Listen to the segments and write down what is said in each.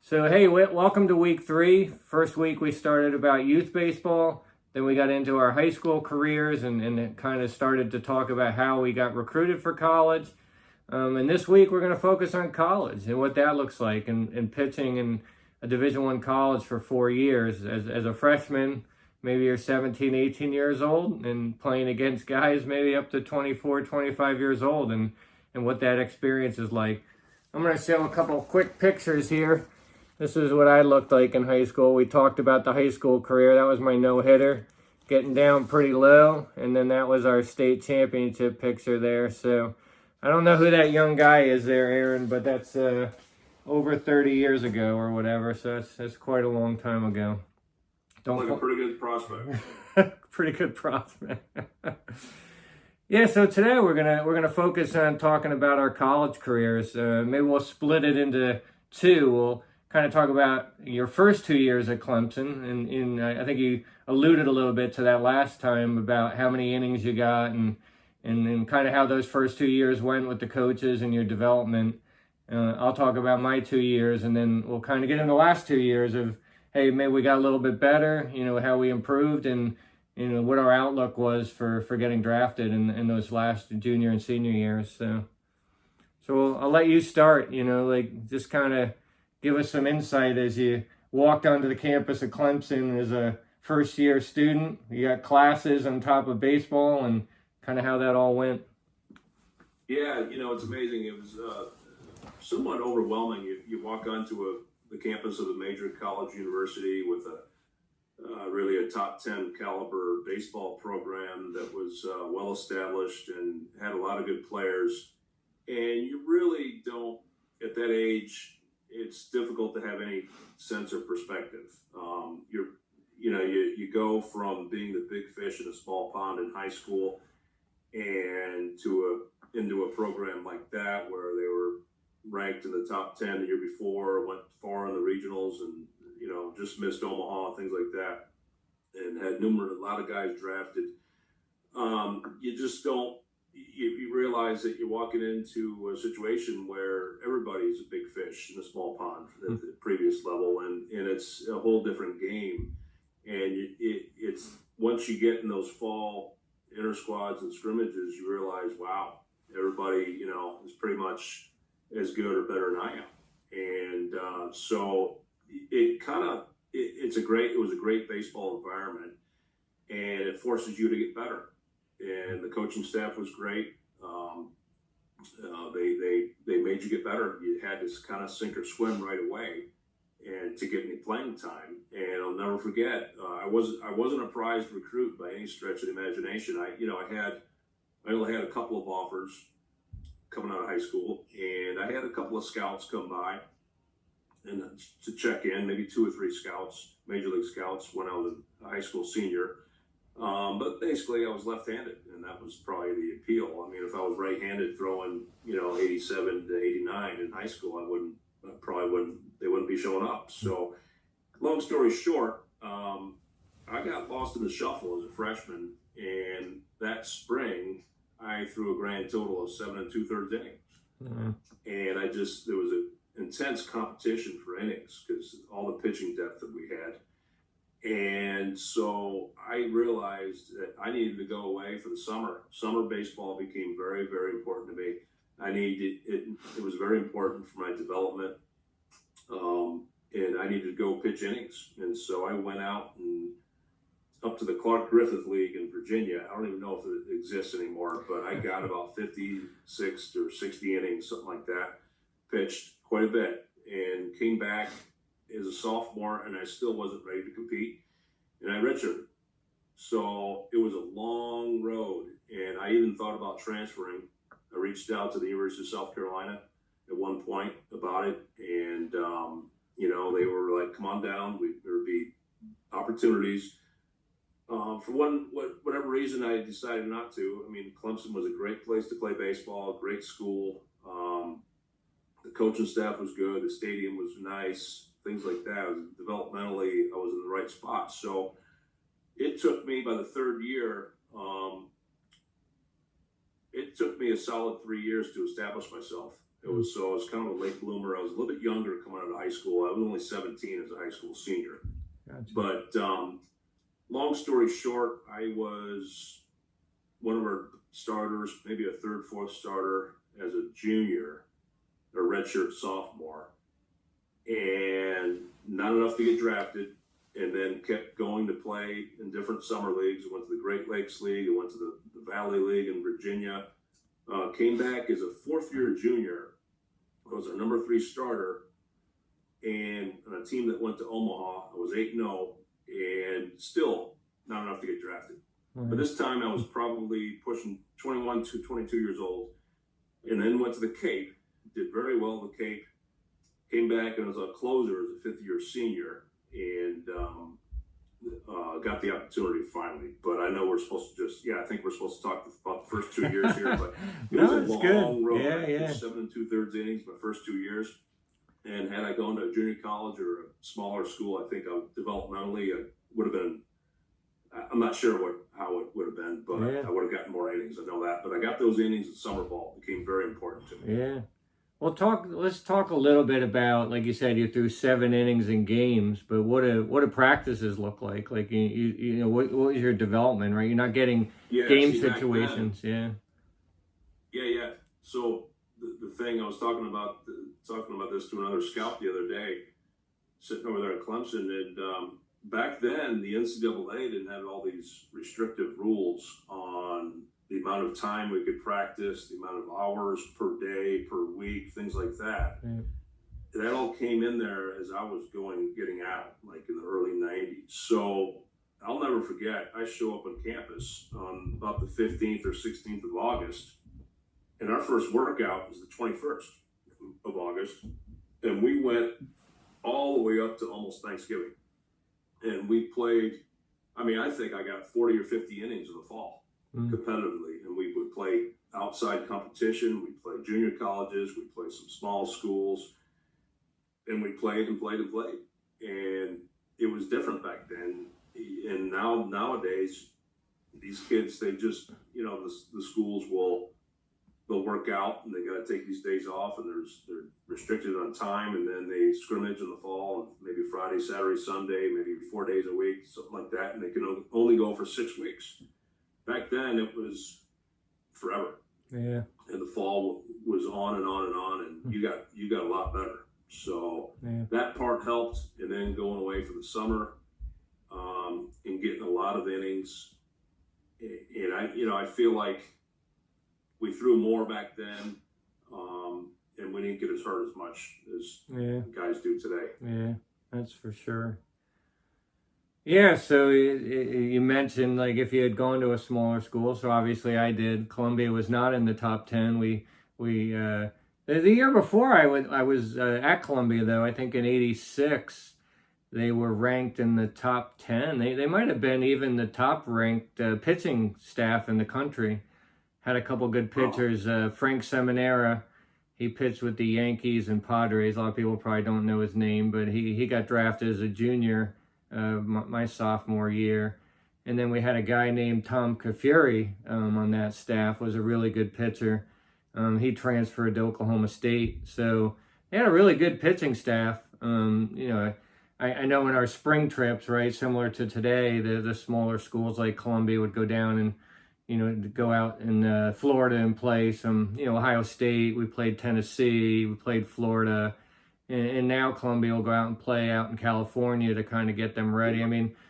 So, hey, welcome to week 3. First week we started about youth baseball. Then we got into our high school careers and kind of started to talk about how we got recruited for college. And this week we're going to focus on college and what that looks like and pitching in a Division I college for 4 years. As a freshman, maybe you're 17, 18 years old and playing against guys maybe up to 24, 25 years old and what that experience is like. I'm going to show a couple quick pictures here. This is what I looked like in high school. We talked about the high school career. That was my no-hitter, getting down pretty low. And then that was our state championship picture there. So I don't know who that young guy is there, Aaron, but that's over 30 years ago or whatever. So that's quite a long time ago. Like a pretty good prospect. Pretty good prospect. Yeah, so today we're gonna focus on talking about our college careers. Maybe we'll split it into two. We'll kind of talk about your first 2 years at Clemson, and I think you alluded a little bit to that last time about how many innings you got and kind of how those first 2 years went with the coaches and your development. I'll talk about my 2 years, and then we'll kind of get in the last 2 years of, hey, maybe we got a little bit better, how we improved and, what our outlook was for getting drafted in those last junior and senior years. So I'll let you start, just kind of give us some insight as you walked onto the campus of Clemson as a first-year student. You got classes on top of baseball and kind of how that all went. Yeah, it's amazing. It was somewhat overwhelming. You walk onto the campus of a major college university with really a top 10 caliber baseball program that was well-established and had a lot of good players. And you really don't, at that age, it's difficult to have any sense of perspective. You go from being the big fish in a small pond in high school and into a program like that where they were ranked in the top 10 the year before, went far in the regionals, and just missed Omaha, things like that, and had a lot of guys drafted. You just don't. You realize that you're walking into a situation where everybody's a big fish in a small pond at the previous level, and it's a whole different game. And it's once you get in those fall inter squads and scrimmages, you realize, wow, everybody is pretty much as good or better than I am. And so it was a great baseball environment, and it forces you to get better. And the coaching staff was great. They made you get better. You had to kind of sink or swim right away, and to get any playing time. And I'll never forget. I wasn't a prized recruit by any stretch of the imagination. I only had a couple of offers coming out of high school, and I had a couple of scouts come by and to check in, maybe 2 or 3 scouts, major league scouts, when I was a high school senior. But basically, I was left-handed, and that was probably the appeal. I mean, if I was right-handed throwing, 87 to 89 in high school, they wouldn't be showing up. So, long story short, I got lost in the shuffle as a freshman, and that spring, I threw a grand total of 7 2/3 innings. Mm-hmm. And there was an intense competition for innings because all the pitching depth that we had. And so I realized that I needed to go away for the summer. Summer baseball became very, very important to me. It was very important for my development. And I needed to go pitch innings. And so I went out and up to the Clark Griffith League in Virginia. I don't even know if it exists anymore, but I got about 56 or 60 innings, something like that, pitched quite a bit, and came back as a sophomore, and I still wasn't ready to compete, and I redshirted. So it was a long road, and I even thought about transferring. I reached out to the University of South Carolina at one point about it, and they were like, "Come on down. There would be opportunities." For whatever reason, I decided not to. I mean, Clemson was a great place to play baseball, great school. The coaching staff was good. The stadium was nice, things like that. Developmentally, I was in the right spot. So it took me, by the third year, it took me a solid 3 years to establish myself. So I was kind of a late bloomer. I was a little bit younger coming out of high school. I was only 17 as a high school senior. Gotcha. But long story short, I was one of our starters, maybe a third, fourth starter as a junior, a redshirt sophomore, and not enough to get drafted. And then kept going to play in different summer leagues. I went to the Great Lakes League. I went to the Valley League in Virginia. Came back as a fourth-year junior. I was our number 3 starter, and on a team that went to Omaha, I was 8-0, and still not enough to get drafted. Mm-hmm. But this time I was probably pushing 21 to 22 years old, and then went to the Cape. Did very well at the Cape. Came back and was a closer as a 5th-year senior, and got the opportunity finally. But I know we're supposed to I think we're supposed to talk about the first 2 years here, but it was a long road. Yeah. 7 2/3 innings my first 2 years. And had I gone to a junior college or a smaller school, I think developmentally I would have been, I'm not sure how it would have been, but I would have gotten more innings. I know that. But I got those innings in summer ball. It became very important to me. Yeah. Well, let's talk a little bit about, like you said, you threw 7 innings in games, but what do practices look like? Like, you know, what was your development, right? You're not getting game situations. Yeah. So the thing I was talking about this to another scout the other day, sitting over there at Clemson, and back then the NCAA didn't have all these restrictive rules on the amount of time we could practice, the amount of hours per day, per week, things like that. Mm. That all came in there as I was getting out, like in the early 90s. So I'll never forget, I show up on campus on about the 15th or 16th of August, and our first workout was the 21st of August, and we went all the way up to almost Thanksgiving. And we played, I think I got 40 or 50 innings in the fall. Competitively, and we would play outside competition. We played junior colleges, we played some small schools, and we played, and it was different back then. And nowadays, these kids, they just, the schools they'll work out, and they got to take these days off, and they're restricted on time, and then they scrimmage in the fall, and maybe Friday, Saturday, Sunday, maybe 4 days a week, something like that, and they can only go for 6 weeks. Back then, it was forever. Yeah. And the fall was on and on and on, and you got a lot better. So that part helped, and then going away for the summer, and getting a lot of innings. And I feel like we threw more back then, and we didn't get as hurt as much as guys do today. Yeah, that's for sure. Yeah, so you mentioned, like, if you had gone to a smaller school, so obviously I did. Columbia was not in the top 10. The year before I was at Columbia, though, I think in '86, they were ranked in the top 10. They might have been even the top ranked pitching staff in the country. Had a couple good pitchers. Frank Seminara, he pitched with the Yankees and Padres. A lot of people probably don't know his name, but he got drafted as a junior my sophomore year. And then we had a guy named Tom Kafuri on that staff, was a really good pitcher. He transferred to Oklahoma State. So they had a really good pitching staff. I know in our spring trips, right, similar to today, the smaller schools like Columbia would go down and, go out in Florida and play some, Ohio State. We played Tennessee. We played Florida. And now Columbia will go out and play out in California to kind of get them ready.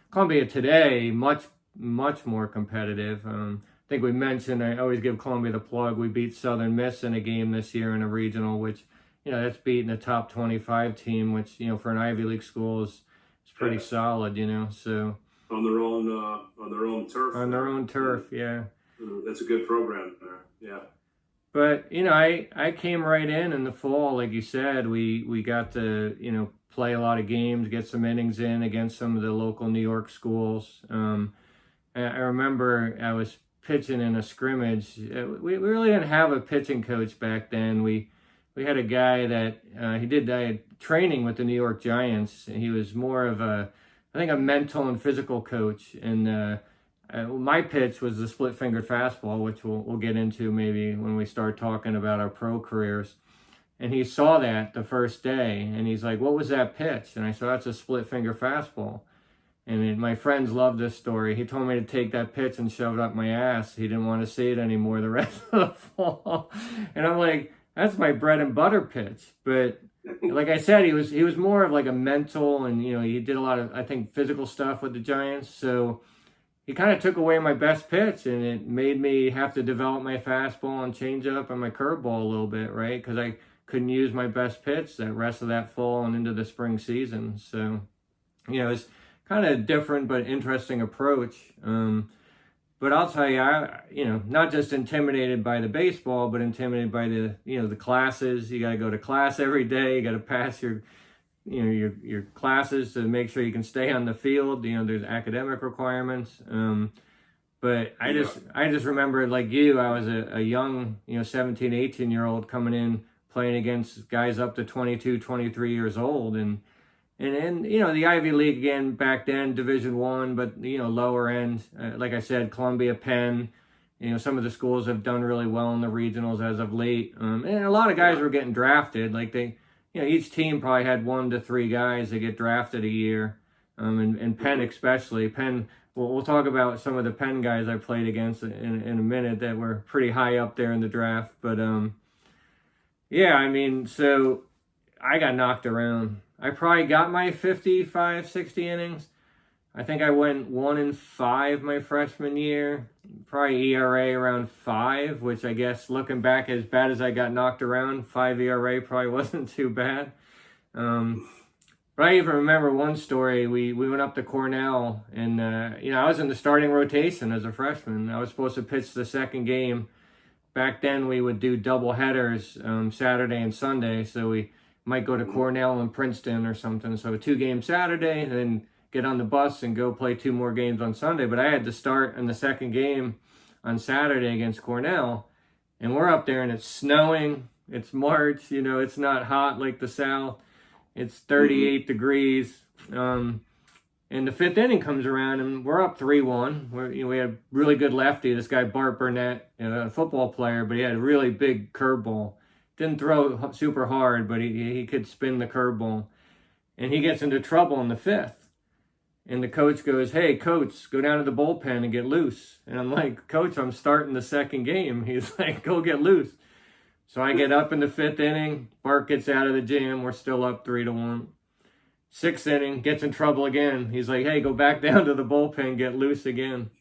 Columbia today, much more competitive. I think we mentioned, I always give Columbia the plug. We beat Southern Miss in a game this year in a regional, which, that's beating a top 25 team, which, for an Ivy League school is pretty solid, so. On their own turf. On their own turf, yeah. That's a good program there, yeah. But, I came right in the fall, like you said. We got to, play a lot of games, get some innings in against some of the local New York schools. I remember I was pitching in a scrimmage. We really didn't have a pitching coach back then. We had a guy that he did training with the New York Giants. He was more of a mental and physical coach. And my pitch was the split-fingered fastball, which we'll get into maybe when we start talking about our pro careers. And he saw that the first day, and he's like, "What was that pitch?" And I said, "That's a split finger fastball." And my friends love this story. He told me to take that pitch and shove it up my ass. He didn't want to see it anymore the rest of the fall. And I'm like, that's my bread and butter pitch. But like I said, he was more of like a mental, and he did a lot of, I think, physical stuff with the Giants. So he kind of took away my best pitch, and it made me have to develop my fastball and change up and my curveball a little bit, right? Because I couldn't use my best pitch that rest of that fall and into the spring season. So, it's kind of different but interesting approach. But I'll tell you, not just intimidated by the baseball, but intimidated by the classes. You got to go to class every day. You got to pass your classes to make sure you can stay on the field. There's academic requirements. But I just remember, like you, I was a young, 17, 18-year-old coming in, playing against guys up to 22, 23 years old. And the Ivy League, again, back then, Division I, but, lower end. Like I said, Columbia, Penn, some of the schools have done really well in the regionals as of late. And a lot of guys were getting drafted. Like each team probably had 1 to 3 guys that get drafted a year. And Penn especially. Penn, we'll talk about some of the Penn guys I played against in a minute that were pretty high up there in the draft. But, so I got knocked around. I probably got my 55, 60 innings. I think I went 1-5 my freshman year. Probably ERA around 5, which I guess, looking back, as bad as I got knocked around, 5 ERA probably wasn't too bad. But I even remember one story. We went up to Cornell, and I was in the starting rotation as a freshman. I was supposed to pitch the second game. Back then, we would do double headers Saturday and Sunday, so we might go to Cornell and Princeton or something. So 2 games Saturday, and then get on the bus and go play 2 more games on Sunday. But I had to start in the second game on Saturday against Cornell, and we're up there and it's snowing. It's March, it's not hot like the South. It's 38 degrees. And the 5th inning comes around, and we're up 3-1. We had a really good lefty, this guy Bart Burnett, a football player, but he had a really big curveball. Didn't throw super hard, but he could spin the curveball. And he gets into trouble in the 5th. And the coach goes, "Hey, coach, go down to the bullpen and get loose." And I'm like, "Coach, I'm starting the second game." He's like, "Go get loose." So I get up in the 5th inning. Bart gets out of the jam. We're still up 3-1. 6th inning, gets in trouble again. He's like, "Hey, go back down to the bullpen, get loose again."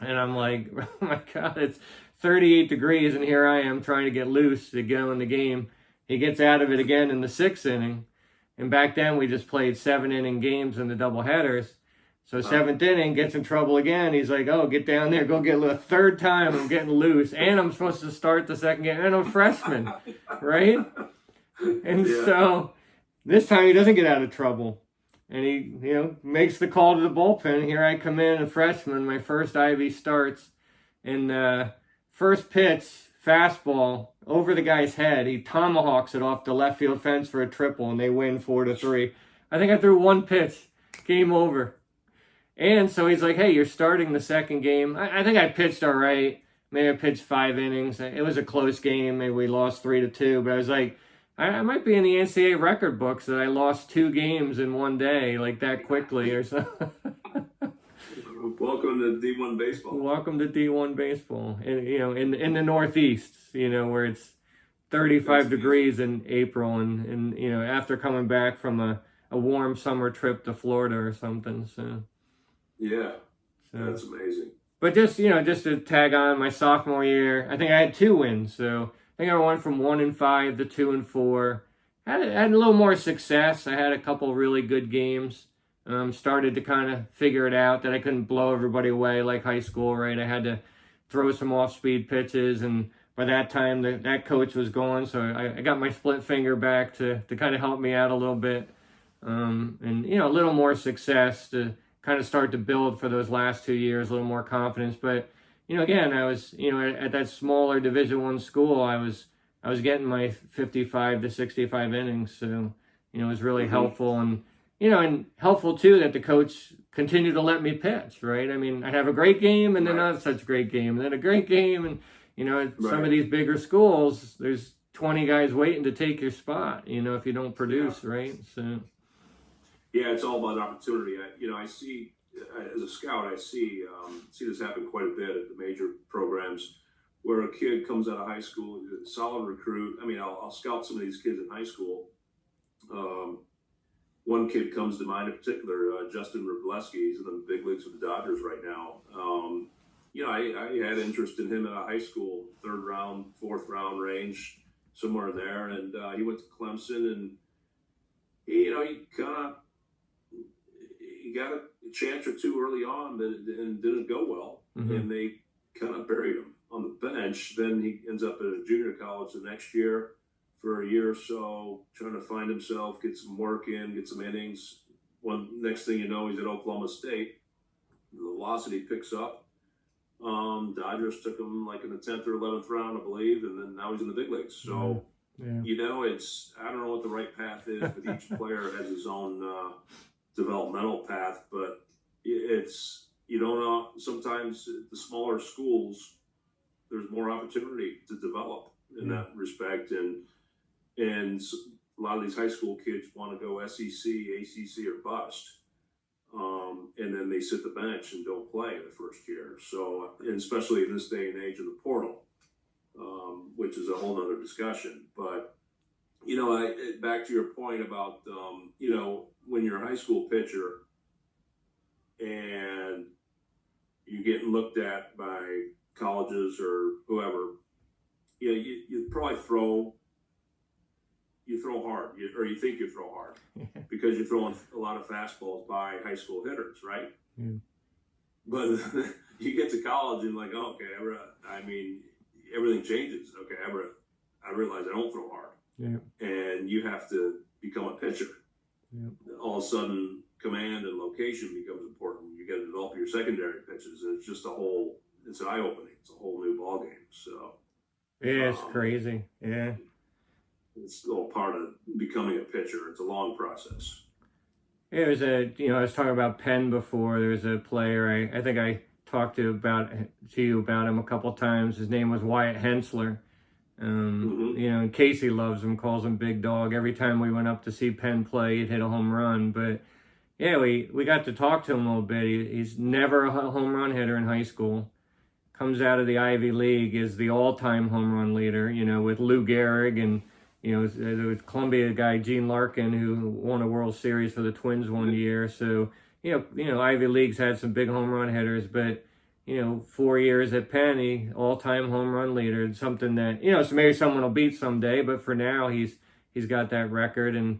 And I'm like, oh my God, it's 38 degrees, and here I am trying to get loose to go in the game. He gets out of it again in the 6th inning. And back then, we just played 7-inning games in the doubleheaders. So 7th inning, gets in trouble again. He's like, "Oh, get down there, go get loose." 3rd time, I'm getting loose. And I'm supposed to start the second game. And I'm a freshman, right? And so this time, he doesn't get out of trouble. And he, makes the call to the bullpen. Here I come in, a freshman. My first Ivy starts. And first pitch, fastball, over the guy's head. He tomahawks it off the left field fence for a triple, and they win 4-3. I think I threw 1 pitch. Game over. And so he's like, "Hey, you're starting the second game." I think I pitched all right. Maybe I pitched 5 innings. It was a close game. Maybe we lost 3-2. But I was like, I might be in the NCAA record books that I lost 2 games in one day, like that quickly or something. Welcome to D1 baseball. Welcome to D1 baseball. And, in the Northeast, where it's 35 degrees in April, and after coming back from a warm summer trip to Florida or something. So yeah, that's amazing. But just to tag on, my sophomore year, I think I had 2 wins. So I think I went from 1-5 to 2-4. Had a little more success. I had a couple really good games. Started to kind of figure it out that I couldn't blow everybody away like high school, right? I had to throw some off-speed pitches, and by that time, that coach was gone, so I got my split finger back to kind of help me out a little bit. And, a little more success to kind of start to build for those last 2 years, a little more confidence. But, again, I was, at that smaller Division I school, I was getting my 55 to 65 innings, so, it was really helpful. And helpful, too, that the coach continued to let me pitch, right? I mean, I'd have a great game and then not such a great game, and then a great game. And, some of these bigger schools, there's 20 guys waiting to take your spot, if you don't produce, right? So yeah, it's all about opportunity. I see as a scout, I see this happen quite a bit at the major programs, where a kid comes out of high school, a solid recruit. I mean, I'll scout some of these kids in high school. One kid comes to mind in particular, Justin Wrobleski. He's in the big leagues with the Dodgers right now. I had interest in him at a high school, 3rd round, 4th round range, somewhere in there. And he went to Clemson, and he got a chance or two early on, and didn't go well. Mm-hmm. And they kind of buried him on the bench. Then he ends up at a junior college the next year for a year or so, trying to find himself, get some work in, get some innings. Next thing you know, he's at Oklahoma State. The velocity picks up. Dodgers took him like in the 10th or 11th round, I believe, and then now he's in the big leagues. So, it's, I don't know what the right path is, but each player has his own developmental path. But it's, sometimes the smaller schools, there's more opportunity to develop in that respect. And a lot of these high school kids want to go SEC, ACC, or bust. And then they sit the bench and don't play in the first year. So, and especially in this day and age of the portal, which is a whole nother discussion. But, back to your point about, when you're a high school pitcher and you're getting looked at by colleges or whoever, you probably throw hard, or you think you throw hard, because you're throwing a lot of fastballs by high school hitters, right? Yeah. But you get to college and like, oh, okay, everything changes. Okay, I realize I don't throw hard. Yeah. And you have to become a pitcher. Yeah. All of a sudden, command and location becomes important. You got to develop your secondary pitches, and it's just it's eye-opening. It's a whole new ballgame. So yeah, it's crazy. Yeah. It's all part of becoming a pitcher. It's a long process. Yeah, I was talking about Penn before. There's a player I think I talked to you about him a couple times. His name was Wyatt Hensler. And Casey loves him, calls him Big Dog. Every time we went up to see Penn play, he'd hit a home run. But yeah, we got to talk to him a little bit. He's never a home run hitter in high school. Comes out of the Ivy League, is the all-time home run leader, with Lou Gehrig, and there was Columbia guy Gene Larkin who won a World Series for the Twins one year. So Ivy League's had some big home run hitters, but 4 years at Penn, he all-time home run leader. It's something that so maybe someone will beat someday, but for now he's got that record. And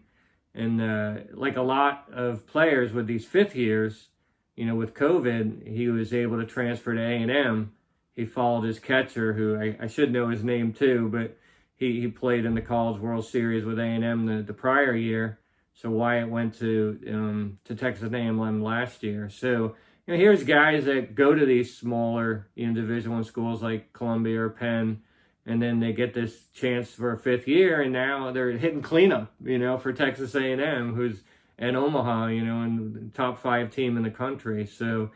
like a lot of players with these 5th years, with COVID, he was able to transfer to A&M. He followed his catcher, who I should know his name too, but he played in the College World Series with A&M the prior year. So Wyatt went to Texas A&M last year. So here's guys that go to these smaller Division I schools like Columbia or Penn, and then they get this chance for a 5th year, and now they're hitting cleanup, for Texas A&M, who's at Omaha, and the top 5 team in the country. So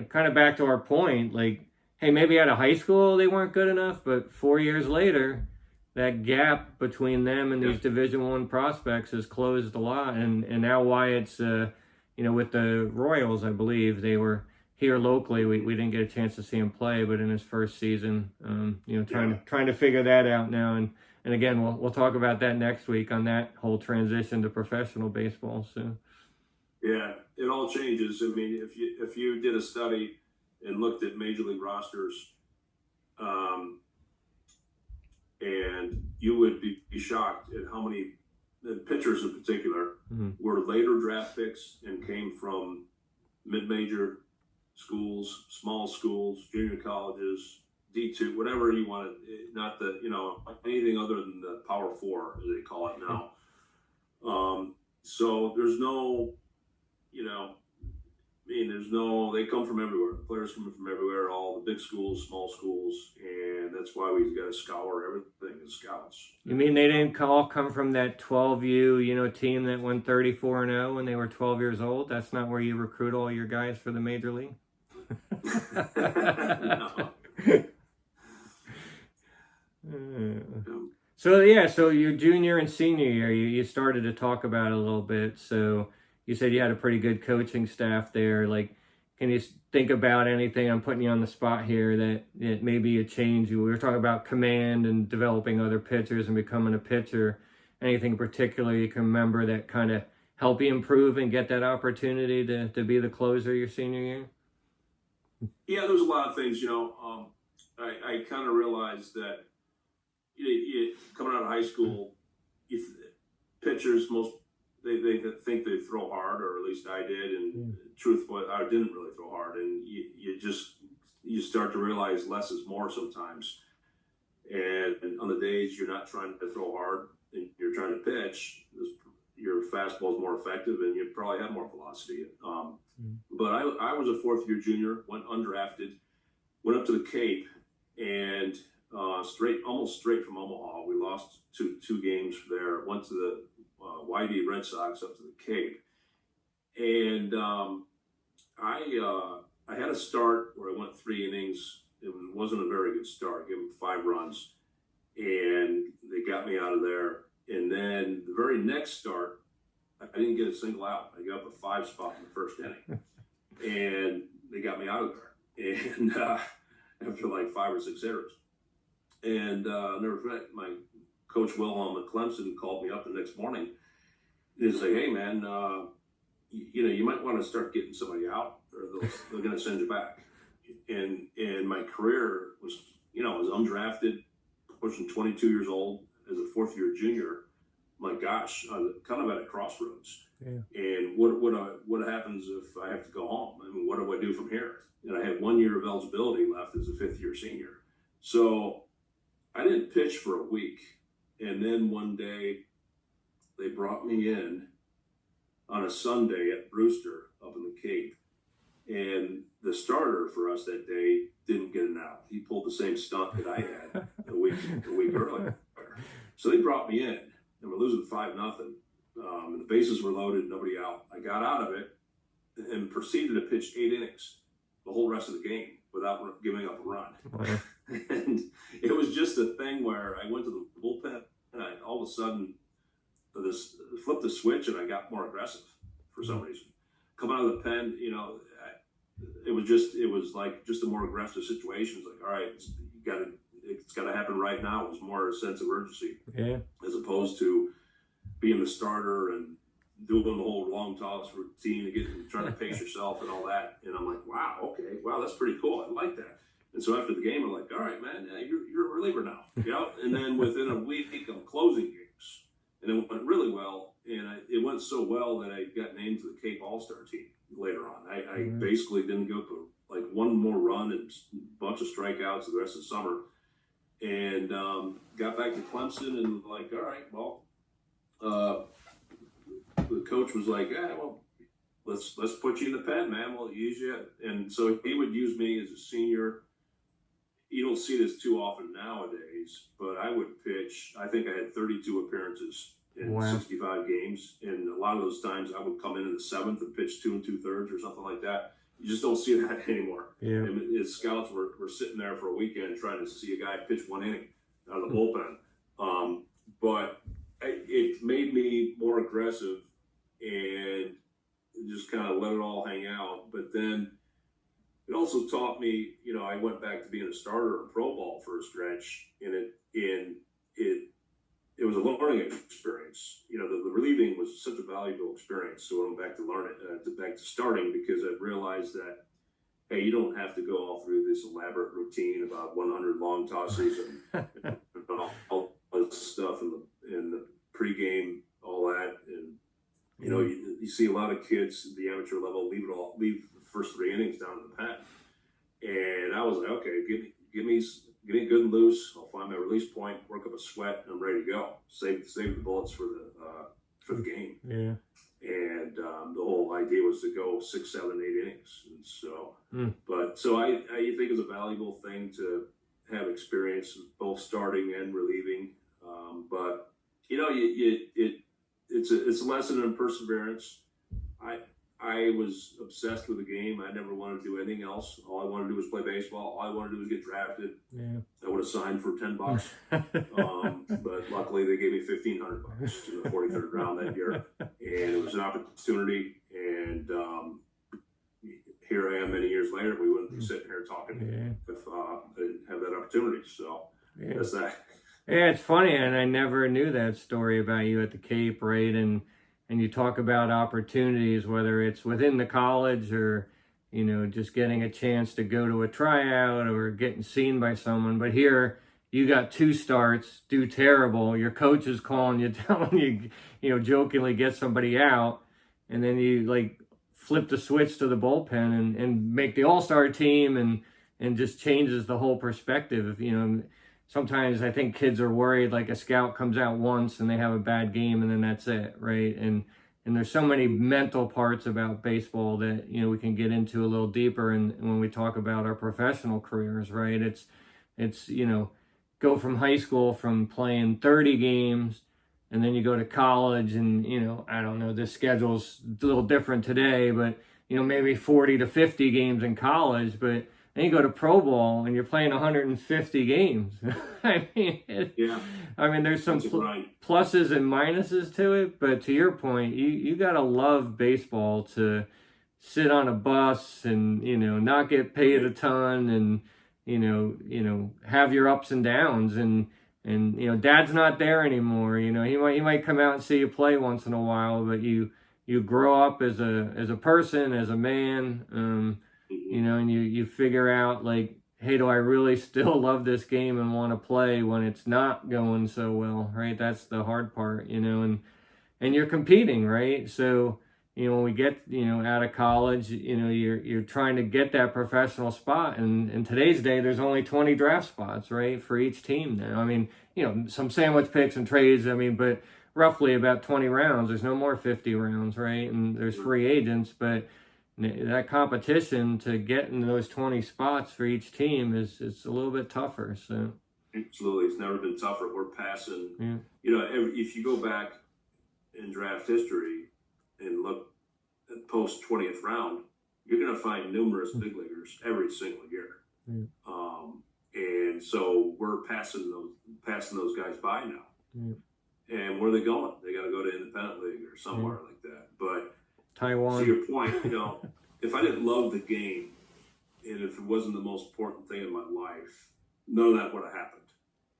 kind of back to our point, like, hey, maybe out of high school they weren't good enough, but 4 years later, that gap between them and these Division I prospects has closed a lot. And now Wyatt's, with the Royals, I believe, they were here locally. We didn't get a chance to see him play, but in his first season, trying to figure that out now. And again, we'll talk about that next week on that whole transition to professional baseball. So yeah, it all changes. I mean, if you did a study and looked at major league rosters, and you would be shocked at how many pitchers in particular were later draft picks and came from mid-major schools, small schools, junior colleges, D2, whatever you want to, not the, anything other than the Power Four, as they call it now. So there's no, they come from everywhere. Players coming from everywhere, all the big schools, small schools, and that's why we've got to scour everything as scouts. You mean they didn't all come from that 12U, team that went 34-0 when they were 12 years old? That's not where you recruit all your guys for the major league? No. So yeah, so your junior and senior year, you started to talk about it a little bit. So you said you had a pretty good coaching staff there. Like, can you think about anything? I'm putting you on the spot here that it maybe a change. We were talking about command and developing other pitchers and becoming a pitcher. Anything in particular you can remember that kind of help you improve and get that opportunity to be the closer your senior year? Yeah, there's a lot of things. I kind of realized that coming out of high school, if pitchers they think they throw hard, or at least I did, and truthfully, I didn't really throw hard, and you start to realize less is more sometimes. And on the days you're not trying to throw hard and you're trying to pitch, your fastball is more effective, and you probably have more velocity. But I was a fourth year junior, went undrafted, went up to the Cape, and almost straight from Omaha. We lost two games there. Went to the YD Red Sox up to the Cape, and I had a start where I went 3 innings. It wasn't a very good start. I gave them 5 runs, and they got me out of there. And then the very next start, I didn't get a single out. I got up a 5 spot in the first inning, and they got me out of there. And after like 5 or 6 hitters, and I'll never forget, my coach Wilhelm at Clemson called me up the next morning. He said, "Hey man, you might want to start getting somebody out, or they're going to send you back." And my career was, I was undrafted, pushing 22 years old as a fourth year junior. My gosh, I was kind of at a crossroads. Yeah. And what happens if I have to go home? I mean, what do I do from here? And I had 1 year of eligibility left as a fifth year senior. So I didn't pitch for a week. And then one day they brought me in on a Sunday at Brewster up in the Cape. And the starter for us that day didn't get an out. He pulled the same stunt that I had a week earlier. So they brought me in, and we're losing 5-0. And the bases were loaded, nobody out. I got out of it and proceeded to pitch 8 innings the whole rest of the game without giving up a run. Okay. And it was just a thing where I went to the bullpen, and all of a sudden flipped the switch, and I got more aggressive for some reason. Coming out of the pen, it was like just a more aggressive situation. It's like, all right, it's got to happen right now. It was more a sense of urgency, as opposed to being the starter and doing the whole long toss routine and trying to pace yourself and all that. And I'm like, wow, that's pretty cool. I like that. And so after the game, I'm like, all right, man, you're a reliever now. And then within a week, I'm closing games, and it went really well. And it went so well that I got named to the Cape All-Star team later on. I basically didn't go for like one more run and a bunch of strikeouts the rest of the summer, and got back to Clemson and like, all right, well, the coach was like, let's put you in the pen, man. We'll use you. And so he would use me as a senior. You don't see this too often nowadays, but I would pitch. I think I had 32 appearances in 65 games, and a lot of those times I would come in the 7th and pitch 2 2/3 or something like that. You just don't see that anymore. Yeah. And his scouts were sitting there for a weekend trying to see a guy pitch 1 inning out of the bullpen. But it made me more aggressive and just kind of let it all hang out. But then it also taught me, I went back to being a starter in pro ball for a stretch, and it was a learning experience. The relieving was such a valuable experience. So I went back to learn it, back to starting, because I realized that, hey, you don't have to go all through this elaborate routine about 100 long tosses and all this stuff in the pregame, all that. And you see a lot of kids at the amateur level leave the first 3 innings down in the pen. And I was like, okay, give me good and loose. I'll find my release point, work up a sweat, and I'm ready to go. Save the bullets for the game. Yeah. And the whole idea was to go 6, 7, 8 innings. And so, so I think it's a valuable thing to have experience both starting and relieving. But it's a lesson in perseverance. I I was obsessed with the game. I never wanted to do anything else. All I wanted to do was play baseball. All I wanted to do was get drafted. Yeah. I would have signed for $10. But luckily they gave me $1,500 in the 43rd round that year. And it was an opportunity. And here I am many years later. We wouldn't be sitting here talking if I didn't have that opportunity. So that's that. Yeah, it's funny, and I never knew that story about you at the Cape, right? And you talk about opportunities, whether it's within the college or, you know, just getting a chance to go to a tryout or getting seen by someone. But here, you got 2 starts, do terrible. Your coach is calling you, telling you, you know, jokingly get somebody out, and then you like flip the switch to the bullpen and make the all-star team and just changes the whole perspective, you know. Sometimes I think kids are worried, like a scout comes out once and they have a bad game and then that's it, right? And there's so many mental parts about baseball that, you know, we can get into a little deeper. And when we talk about our professional careers, right? It's you know, go from high school from playing 30 games and then you go to college and, you know, I don't know, the schedule's a little different today, but, you know, maybe 40 to 50 games in college, but then you go to pro ball and you're playing 150 games. I mean, there's some pluses and minuses to it, but to your point, you gotta love baseball to sit on a bus and, you know, not get paid a ton and, you know, have your ups and downs and you know, dad's not there anymore. You know, he might come out and see you play once in a while, but you grow up as a person, as a man. You know, and you figure out, like, hey, do I really still love this game and want to play when it's not going so well, right? That's the hard part, you know, and you're competing, right? So, you know, when we get, you know, out of college, you know, you're trying to get that professional spot. And in today's day, there's only 20 draft spots, right, for each team now. I mean, you know, some sandwich picks and trades, I mean, but roughly about 20 rounds. There's no more 50 rounds, right? And there's free agents, but that competition to get in those 20 spots for each team it's a little bit tougher. So absolutely, it's never been tougher. We're passing. You know, if you go back in draft history and look at post 20th round, you're going to find numerous big leaguers every single year. And so we're passing those guys by now. And where are they going? They got to go to independent league or somewhere like that. But Taiwan. to your point, you know, if I didn't love the game and if it wasn't the most important thing in my life, none of that would have happened.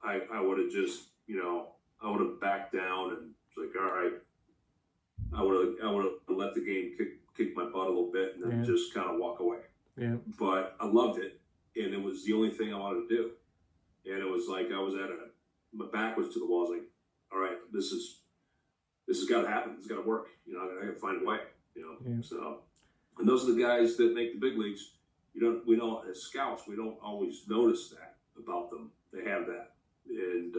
I would have just, you know, I would have backed down and it's like, all right, I would have let the game kick my butt a little bit and then just kind of walk away. But I loved it, and it was the only thing I wanted to do. And it was like I was my back was to the wall. I was like, all right, this has got to happen. It's got to work. You know, I got to find a way. You know, so, and those are the guys that make the big leagues. We don't as scouts, we don't always notice that about them. They have that, and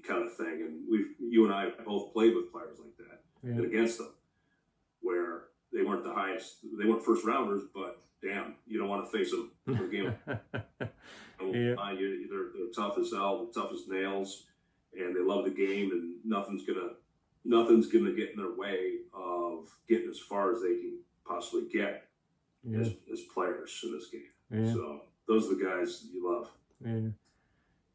kind of thing. And you and I both played with players like that and against them, where they weren't the highest, they weren't first rounders, but damn, you don't want to face them for a game. They're tough as hell, tough as nails, and they love the game, and nothing's gonna get in their way of getting as far as they can possibly get as players in this game. So those are the guys that you love.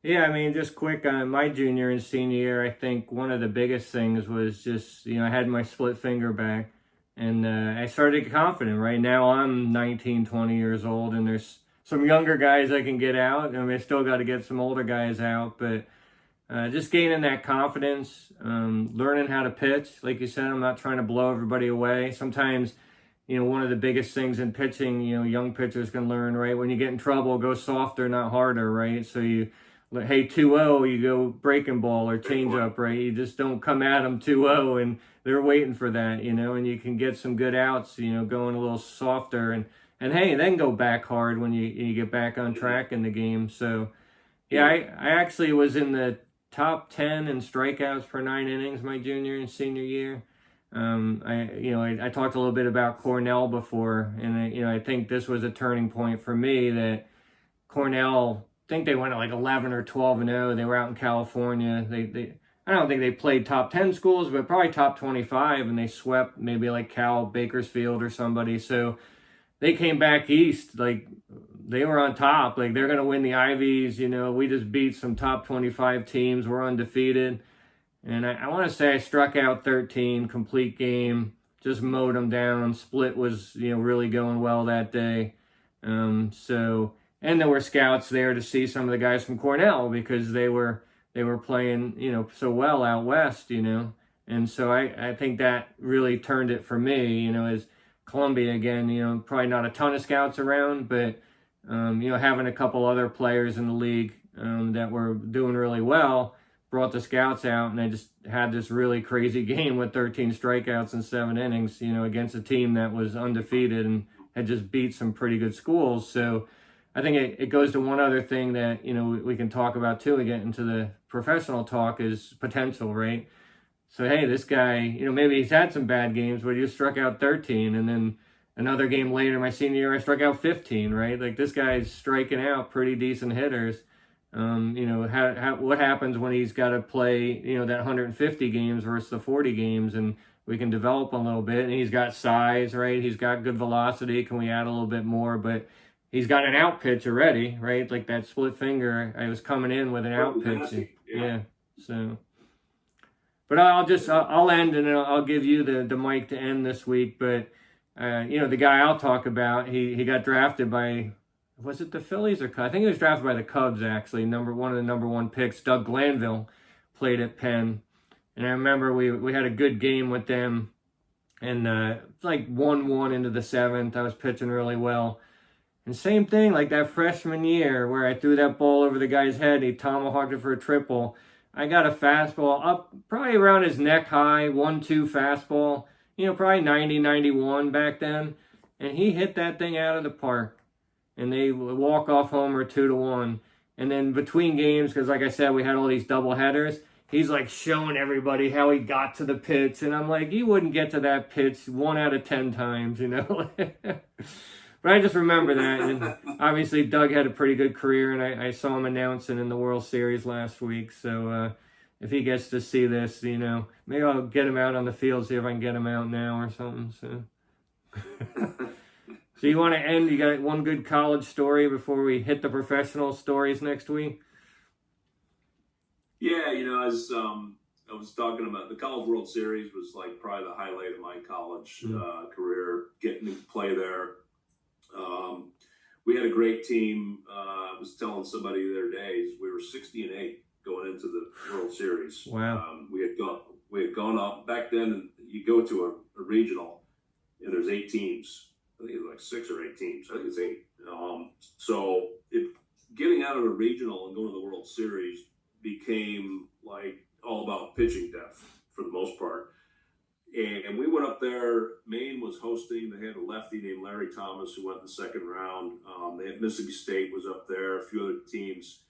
Yeah, I mean, just quick on my junior and senior year, I think one of the biggest things was just, you know, I had my split finger back, and I started to get confident. Right now I'm 19, 20 years old, and there's some younger guys I can get out. I mean, I still got to get some older guys out, but just gaining that confidence, learning how to pitch. Like you said, I'm not trying to blow everybody away. Sometimes, you know, one of the biggest things in pitching, you know, young pitchers can learn, right? When you get in trouble, go softer, not harder, right? So hey, 2-0, you go breaking ball or change up, right? You just don't come at them 2-0 and they're waiting for that, you know, and you can get some good outs, you know, going a little softer and hey, then go back hard when you get back on track in the game. So, yeah, I actually was in the top 10 in strikeouts per 9 innings my junior and senior year. I talked a little bit about Cornell before, and I think this was a turning point for me. That Cornell, I think they went at like 11 or 12-0. They were out in California. I don't think they played top 10 schools, but probably top 25, and they swept maybe like Cal, Bakersfield, or somebody. So they came back east, like they were on top, like they're going to win the Ivies. We just beat some top 25 teams. We're undefeated. And I want to say I struck out 13, complete game, just mowed them down. Split was, really going well that day. And there were scouts there to see some of the guys from Cornell because they were playing, so well out west, And so I think that really turned it for me, as Columbia again, probably not a ton of scouts around, but, having a couple other players in the league that were doing really well brought the scouts out, and they just had this really crazy game with 13 strikeouts in 7 innings, against a team that was undefeated and had just beat some pretty good schools. So I think it goes to one other thing that, we can talk about too and get into the professional talk is potential, right? So, hey, this guy, maybe he's had some bad games, but he just struck out 13. And then another game later, my senior year, I struck out 15, right? Like this guy's striking out pretty decent hitters. What happens when he's got to play, that 150 games versus the 40 games, and we can develop a little bit. And he's got size, right? He's got good velocity. Can we add a little bit more? But he's got an out pitch already, right? Like that split finger, I was coming in with an out pitch. Yeah. So, but I'll end, and I'll give you the mic to end this week. But, the guy I'll talk about, he got drafted by, was it the Phillies or Cubs? I think he was drafted by the Cubs, actually. One of the number 1 picks. Doug Glanville played at Penn. And I remember we had a good game with them. And it's like 1-1 into the 7th. I was pitching really well. And same thing, like that freshman year where I threw that ball over the guy's head. He tomahawked it for a triple. I got a fastball up probably around his neck high, 1-2 fastball. Probably 90, 91 back then. And he hit that thing out of the park. And they walk off homer 2-1. And then between games, because like I said, we had all these double headers, he's like showing everybody how he got to the pitch. And I'm like, you wouldn't get to that pitch 1 out of 10 times, But I just remember that. And obviously, Doug had a pretty good career, and I saw him announcing in the World Series last week. So if he gets to see this, maybe I'll get him out on the field, see if I can get him out now or something. So. So you want to end? You got one good college story before we hit the professional stories next week? Yeah, as I was talking about, the College World Series was like probably the highlight of my college career, getting to play there. We had a great team. I was telling somebody the other day, we were 60-8 going into the World Series. Wow. We had gone up back then. You go to a regional, and there's 8 teams. I think it's like 6 or 8 teams. I think it's 8. So getting out of a regional and going to the World Series became like all about pitching depth for the most part. And we went up there. Maine was hosting. They had a lefty named Larry Thomas who went in the second round. They had Mississippi State was up there, a few other teams.